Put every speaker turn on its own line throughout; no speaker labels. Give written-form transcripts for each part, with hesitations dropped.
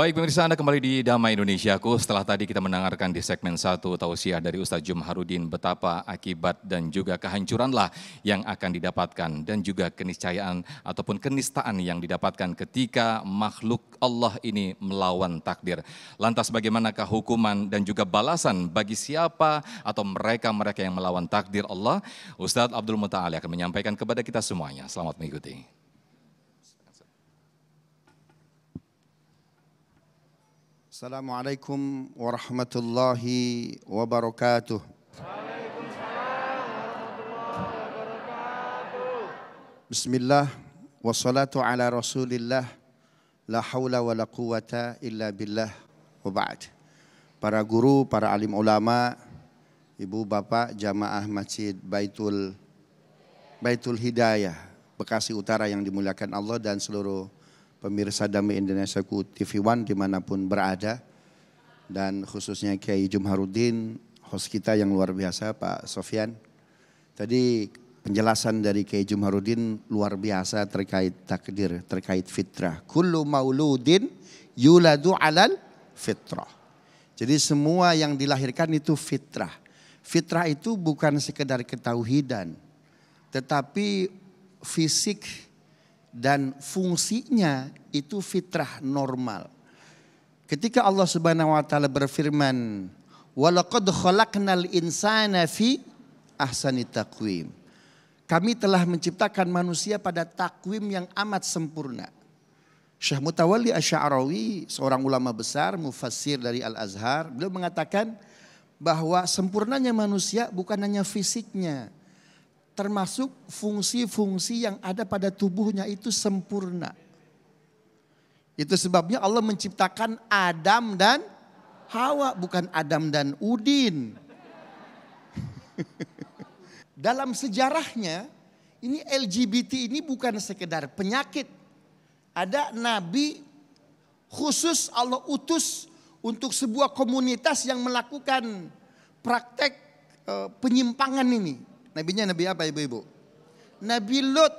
Baik pemirsa, Anda kembali di Damai Indonesiaku. Setelah tadi kita mendengarkan di segmen 1 tausiah dari Ustaz Jumharudin betapa akibat dan juga kehancuranlah yang akan didapatkan dan juga keniscayaan ataupun kenistaan yang didapatkan ketika makhluk Allah ini melawan takdir. Lantas bagaimanakah hukuman dan juga balasan bagi siapa atau mereka-mereka yang melawan takdir Allah? Ustaz Abdul Muta'ali akan menyampaikan kepada kita semuanya. Selamat mengikuti.
Assalamualaikum warahmatullahi wabarakatuh. Bismillah wassalatu ala rasulillah la hawla wa la quwata illa billah wa ba'd. Para guru, para alim ulama, ibu bapak jamaah Masjid Baitul Hidayah Bekasi Utara yang dimuliakan Allah dan seluruh pemirsa Damai Indonesiaku TV One dimanapun berada, dan khususnya Kiai Jumharudin, host kita yang luar biasa Pak Sofyan. Tadi penjelasan dari Kiai Jumharudin luar biasa terkait takdir, terkait fitrah. Kullu mauludin yuladu alal fitrah. Jadi semua yang dilahirkan itu fitrah. Fitrah itu bukan sekedar ketauhidan, tetapi fisik dan fungsinya itu fitrah normal. Ketika Allah Subhanahu wa taala berfirman, "Walaqad khalaqnal insana fi ahsani taqwim." Kami telah menciptakan manusia pada takwim yang amat sempurna. Syekh Mutawalli Asy'arawi, seorang ulama besar, mufassir dari Al-Azhar, beliau mengatakan bahwa sempurnanya manusia bukan hanya fisiknya, termasuk fungsi-fungsi yang ada pada tubuhnya itu sempurna. Itu sebabnya Allah menciptakan Adam dan Hawa, bukan Adam dan Udin. Dalam sejarahnya, ini LGBT ini bukan sekedar penyakit. Ada nabi khusus Allah utus untuk sebuah komunitas yang melakukan praktek penyimpangan ini. Nabinya Nabi apa ibu-ibu? Nabi Lut.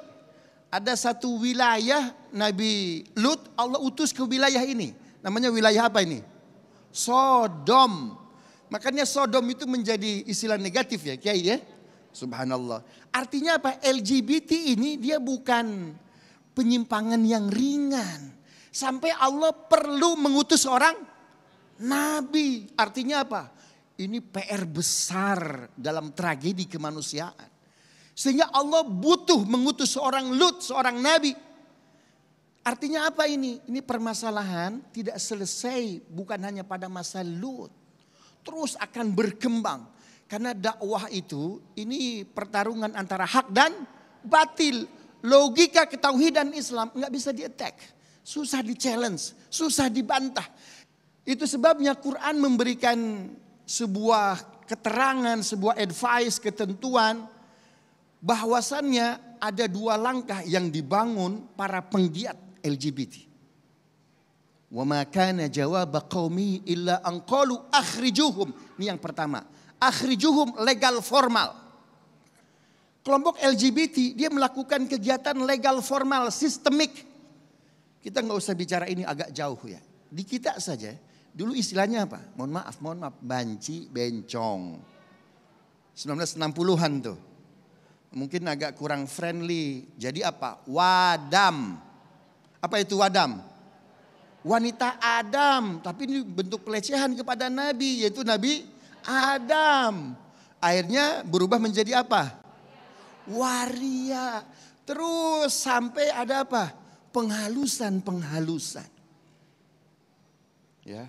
Ada satu wilayah Nabi Lut Allah utus ke wilayah ini. Namanya wilayah apa ini? Sodom. Makanya Sodom itu menjadi istilah negatif ya Kiai ya. Subhanallah. Artinya apa? LGBT ini dia bukan penyimpangan yang ringan. Sampai Allah perlu mengutus seorang nabi. Artinya apa? Ini PR besar dalam tragedi kemanusiaan. Sehingga Allah butuh mengutus seorang Lut, seorang nabi. Artinya apa ini? Ini permasalahan tidak selesai bukan hanya pada masa Lut. Terus akan berkembang. Karena dakwah itu ini pertarungan antara hak dan batil. Logika ketauhidan Islam nggak bisa di-attack. Susah di-challenge, susah dibantah. Itu sebabnya Quran memberikan sebuah keterangan, sebuah advice, ketentuan bahwasannya ada dua langkah yang dibangun para penggiat LGBT. Wa ma kana jawaba qaumi illa an qalu akhrijuhum. Ini yang pertama, akhrijuhum legal formal. Kelompok LGBT dia melakukan kegiatan legal formal sistemik. Kita nggak usah bicara ini agak jauh ya. Di kita saja. Dulu istilahnya apa? Mohon maaf, banci, bencong. 1960-an tuh. Mungkin agak kurang friendly. Jadi apa? Wadam. Apa itu wadam? Wanita Adam. Tapi ini bentuk pelecehan kepada Nabi. Yaitu Nabi Adam. Akhirnya berubah menjadi apa? Waria. Terus sampai ada apa? Penghalusan. Ya.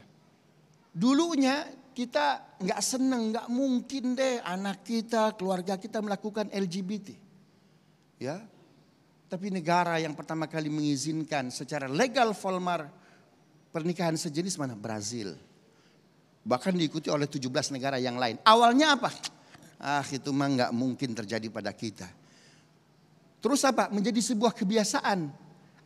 Dulunya kita nggak seneng, nggak mungkin deh anak kita, keluarga kita melakukan LGBT. Ya. Tapi negara yang pertama kali mengizinkan secara legal formal pernikahan sejenis mana? Brazil. Bahkan diikuti oleh 17 negara yang lain. Awalnya apa? Itu mah nggak mungkin terjadi pada kita. Terus apa? Menjadi sebuah kebiasaan.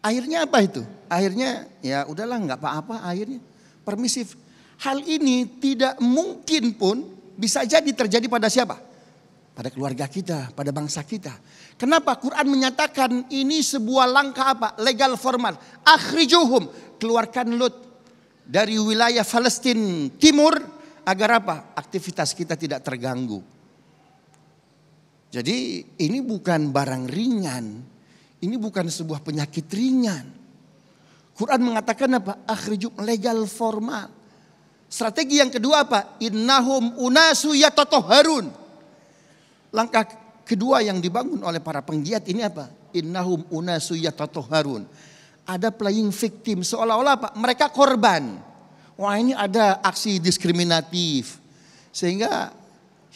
Akhirnya apa itu? Akhirnya ya udahlah nggak apa-apa akhirnya. Permisif. Hal ini tidak mungkin pun bisa jadi terjadi pada siapa? Pada keluarga kita, pada bangsa kita. Kenapa Quran menyatakan ini sebuah langkah apa? Legal formal. Akhrijuhum, keluarkan Lut. dari wilayah Palestina Timur agar apa? Aktivitas kita tidak terganggu. Jadi ini bukan barang ringan, ini bukan sebuah penyakit ringan. Quran mengatakan apa? Akhrijum legal formal. Strategi yang kedua apa? Innahum unasu yatatoharun. Langkah kedua yang dibangun oleh para penggiat ini apa? Innahum unasu yatatoharun. Ada playing victim, seolah-olah apa? Mereka korban. Wah, ini ada aksi diskriminatif. Sehingga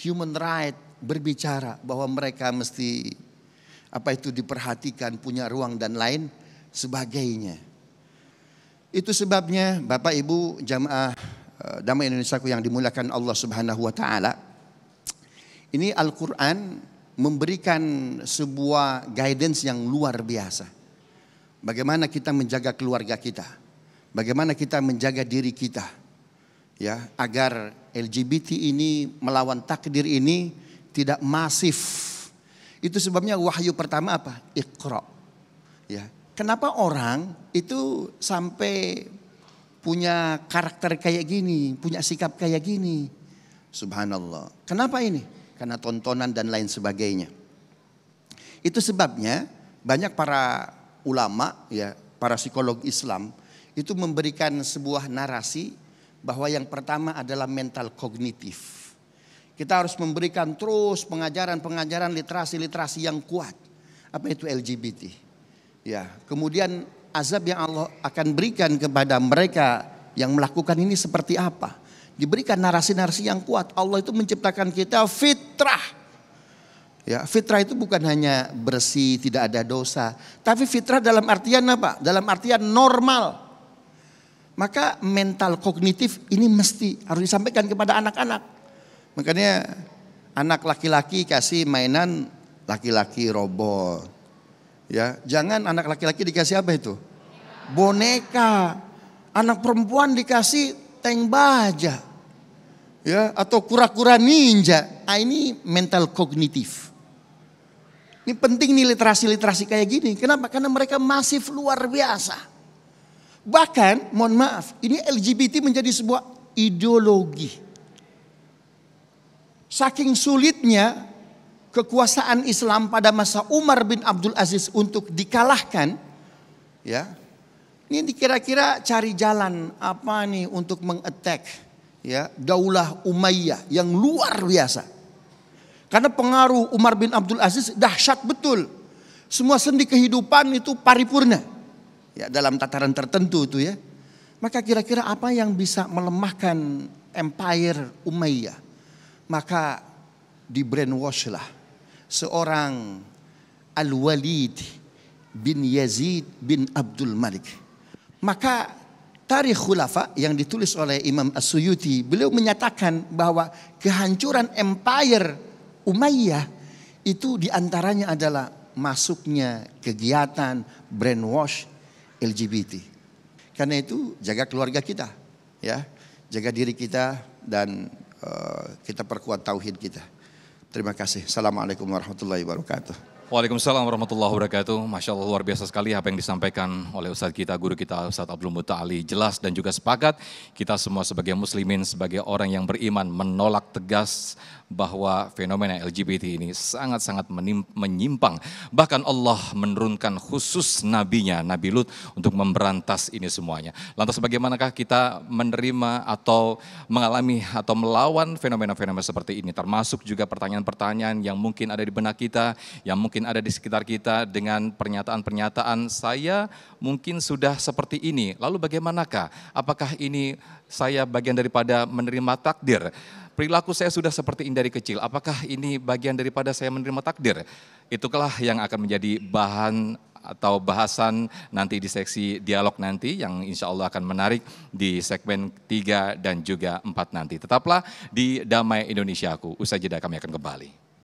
human right berbicara bahwa mereka mesti diperhatikan, punya ruang dan lain sebagainya. Itu sebabnya Bapak Ibu jamaah Damai Indonesiaku yang dimuliakan Allah Subhanahu wa taala. Ini Al-Qur'an memberikan sebuah guidance yang luar biasa. Bagaimana kita menjaga keluarga kita? Bagaimana kita menjaga diri kita? Ya, agar LGBT ini melawan takdir ini tidak masif. Itu sebabnya wahyu pertama apa? Iqra. Ya. Kenapa orang itu sampai punya karakter kayak gini, punya sikap kayak gini? Subhanallah. Kenapa ini? Karena tontonan dan lain sebagainya. Itu sebabnya banyak para ulama, ya, para psikolog Islam itu memberikan sebuah narasi bahwa yang pertama adalah mental kognitif. Kita harus memberikan terus pengajaran-pengajaran literasi-literasi yang kuat. Apa itu LGBT? Ya, kemudian azab yang Allah akan berikan kepada mereka yang melakukan ini seperti apa? Diberikan narasi-narasi yang kuat. Allah itu menciptakan kita fitrah. Ya, fitrah itu bukan hanya bersih, tidak ada dosa, tapi fitrah dalam artian apa? Dalam artian normal. Maka mental kognitif ini mesti harus disampaikan kepada anak-anak. Makanya anak laki-laki kasih mainan laki-laki robot. Ya, jangan anak laki-laki dikasih apa itu? Boneka. Anak perempuan dikasih tank baja. Ya, atau kura-kura ninja. Ah, ini mental kognitif. Ini penting nih literasi-literasi kayak gini. Kenapa? Karena mereka masif luar biasa. Bahkan, mohon maaf, ini LGBT menjadi sebuah ideologi. Saking sulitnya kekuasaan Islam pada masa Umar bin Abdul Aziz untuk dikalahkan, ya. Ini kira-kira cari jalan apa nih untuk mengattack, ya, Daulah Umayyah yang luar biasa. Karena pengaruh Umar bin Abdul Aziz dahsyat betul. Semua sendi kehidupan itu paripurna. Ya, dalam tataran tertentu itu, ya. Maka kira-kira apa yang bisa melemahkan empire Umayyah? Maka di brainwash lah seorang Al-Walid bin Yazid bin Abdul Malik. Maka Tarikh Khulafa yang ditulis oleh Imam As-Suyuti, beliau menyatakan bahwa kehancuran empire Umayyah itu diantaranya adalah masuknya kegiatan brainwash LGBT. Karena itu jaga keluarga kita, ya, jaga diri kita dan kita perkuat tauhid kita. Terima kasih. Assalamualaikum warahmatullahi wabarakatuh.
Waalaikumsalam warahmatullahi wabarakatuh. Masya Allah, luar biasa sekali apa yang disampaikan oleh Ustadz kita, guru kita Ustadz Abdul Muta'ali. Jelas dan juga sepakat kita semua sebagai muslimin, sebagai orang yang beriman menolak tegas bahwa fenomena LGBT ini sangat-sangat menyimpang. Bahkan Allah menurunkan khusus nabinya, Nabi Lut, untuk memberantas ini semuanya. Lantas bagaimanakah kita menerima atau mengalami atau melawan fenomena-fenomena seperti ini? Termasuk juga pertanyaan-pertanyaan yang mungkin ada di benak kita, yang mungkin ada di sekitar kita dengan pernyataan-pernyataan saya mungkin sudah seperti ini. Lalu bagaimanakah? Apakah ini saya bagian daripada menerima takdir? Perilaku saya sudah seperti ini dari kecil, apakah ini bagian daripada saya menerima takdir? Itulah yang akan menjadi bahan atau bahasan nanti di seksi dialog nanti yang insya Allah akan menarik di segmen 3 dan juga 4 nanti. Tetaplah di Damai Indonesiaku, usai jeda kami akan kembali.